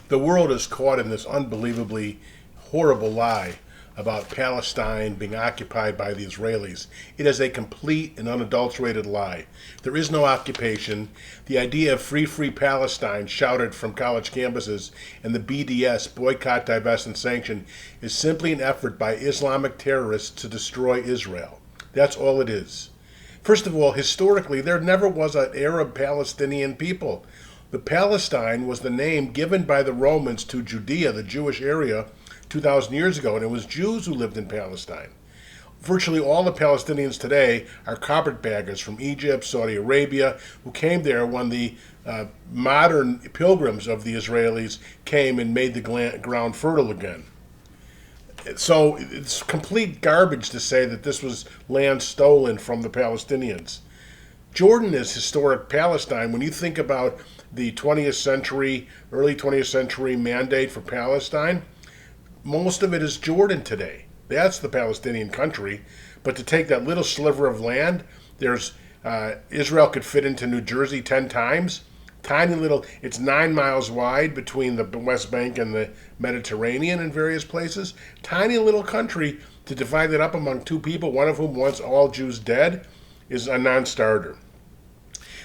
The world is caught in this unbelievably horrible lie about Palestine being occupied by the Israelis. It is a complete and unadulterated lie. There is no occupation. The idea of free Palestine shouted from college campuses and the BDS, boycott, divest, and sanction, is simply an effort by Islamic terrorists to destroy Israel. That's all it is. First of all, historically, there never was an Arab Palestinian people. The Palestine was the name given by the Romans to Judea, the Jewish area, 2,000 years ago, and it was Jews who lived in Palestine. Virtually all the Palestinians today are carpetbaggers from Egypt, Saudi Arabia, who came there when the modern pilgrims of the Israelis came and made the ground fertile again. So it's complete garbage to say that this was land stolen from the Palestinians. Jordan is historic Palestine. When you think about the 20th century, early 20th century mandate for Palestine, most of it is Jordan today. That's the Palestinian country. But to take that little sliver of land, Israel could fit into New Jersey 10 times. Tiny little, it's 9 miles wide between the West Bank and the Mediterranean in various places. Tiny little country, to divide it up among two people, one of whom wants all Jews dead, is a non-starter.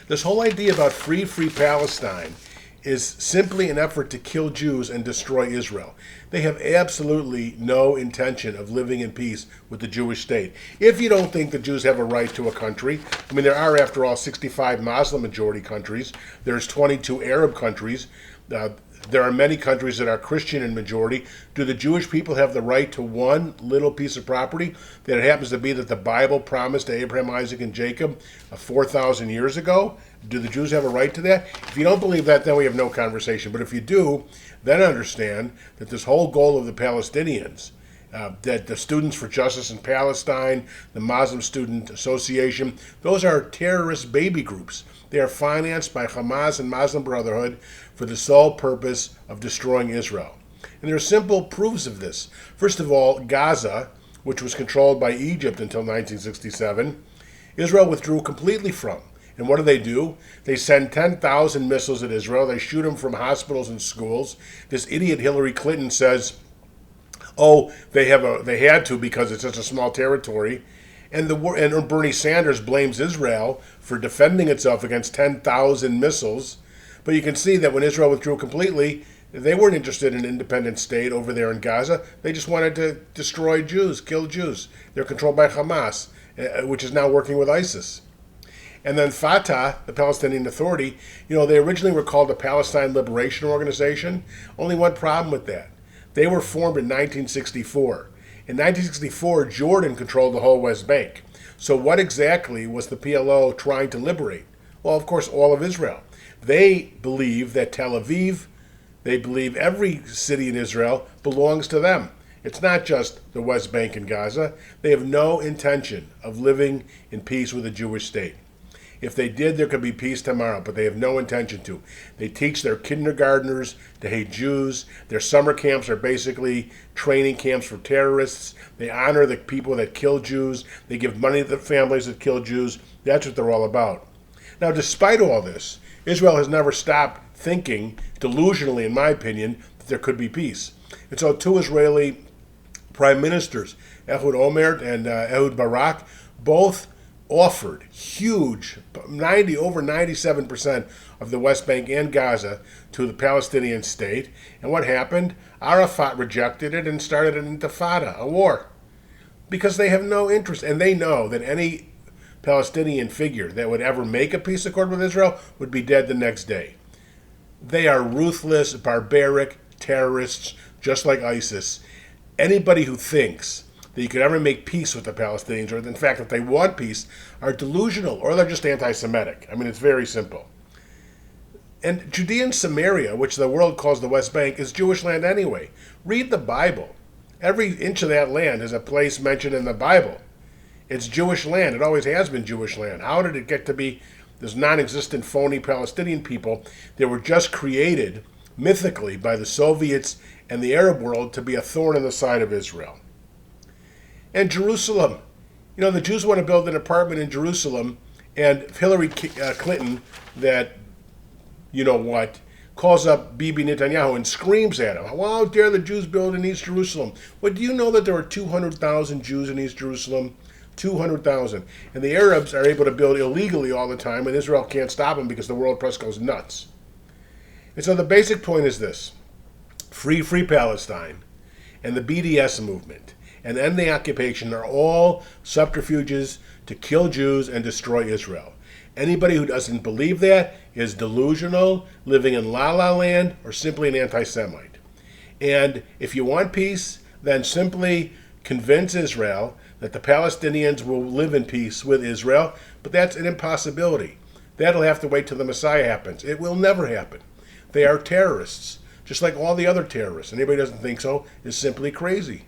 This whole idea about free Palestine is simply an effort to kill Jews and destroy Israel. They have absolutely no intention of living in peace with the Jewish state. If you don't think the Jews have a right to a country, I mean, there are, after all, 65 Muslim majority countries. There's 22 Arab countries. There are many countries that are Christian in majority. Do the Jewish people have the right to one little piece of property that it happens to be that the Bible promised to Abraham, Isaac, and Jacob 4,000 years ago? Do the Jews have a right to that? If you don't believe that, then we have no conversation. But if you do, then understand that this whole goal of the Palestinians, that the Students for Justice in Palestine, the Muslim Student Association, those are terrorist baby groups. They are financed by Hamas and Muslim Brotherhood for the sole purpose of destroying Israel. And there are simple proofs of this. First of all, Gaza, which was controlled by Egypt until 1967, Israel withdrew completely from. And what do? They send 10,000 missiles at Israel. They shoot them from hospitals and schools. This idiot Hillary Clinton says, oh, they had to because it's such a small territory. And Bernie Sanders blames Israel for defending itself against 10,000 missiles. But you can see that when Israel withdrew completely, they weren't interested in an independent state over there in Gaza. They just wanted to destroy Jews, kill Jews. They're controlled by Hamas, which is now working with ISIS. And then Fatah, the Palestinian Authority, they originally were called the Palestine Liberation Organization. Only one problem with that. They were formed in 1964. In 1964, Jordan controlled the whole West Bank. So what exactly was the PLO trying to liberate? Well, of course, all of Israel. They believe that Tel Aviv, they believe every city in Israel belongs to them. It's not just the West Bank and Gaza. They have no intention of living in peace with a Jewish state. If they did, there could be peace tomorrow, but they have no intention to. They teach their kindergartners to hate Jews. Their summer camps are basically training camps for terrorists. They honor the people that kill Jews. They give money to the families that kill Jews. That's what they're all about. Now, despite all this, Israel has never stopped thinking, delusionally in my opinion, that there could be peace. And so two Israeli prime ministers, Ehud Omert and Ehud Barak, both offered huge, over 97% of the West Bank and Gaza to the Palestinian State. And what happened? Arafat rejected it and started an intifada, a war. Because they have no interest, and they know that any Palestinian figure that would ever make a peace accord with Israel would be dead the next day. They are ruthless, barbaric terrorists, just like ISIS. Anybody who thinks that you could ever make peace with the Palestinians, or in fact, that they want peace, are delusional, or they're just anti-Semitic. I mean, it's very simple. And Judea and Samaria, which the world calls the West Bank, is Jewish land anyway. Read the Bible. Every inch of that land is a place mentioned in the Bible. It's Jewish land. It always has been Jewish land. How did it get to be this non-existent phony Palestinian people that were just created mythically by the Soviets and the Arab world to be a thorn in the side of Israel? And Jerusalem. The Jews want to build an apartment in Jerusalem, and Hillary Clinton, that calls up Bibi Netanyahu and screams at him, "How dare the Jews build in East Jerusalem?" Well, do you know that there are 200,000 Jews in East Jerusalem? 200,000. And the Arabs are able to build illegally all the time, and Israel can't stop them because the world press goes nuts. And so the basic point is this: free Palestine and the BDS movement and end the occupation are all subterfuges to kill Jews and destroy Israel. Anybody who doesn't believe that is delusional, living in la-la land, or simply an anti-Semite. And if you want peace, then simply convince Israel that the Palestinians will live in peace with Israel, but that's an impossibility. That'll have to wait till the Messiah happens. It will never happen. They are terrorists, just like all the other terrorists. Anybody who doesn't think so is simply crazy.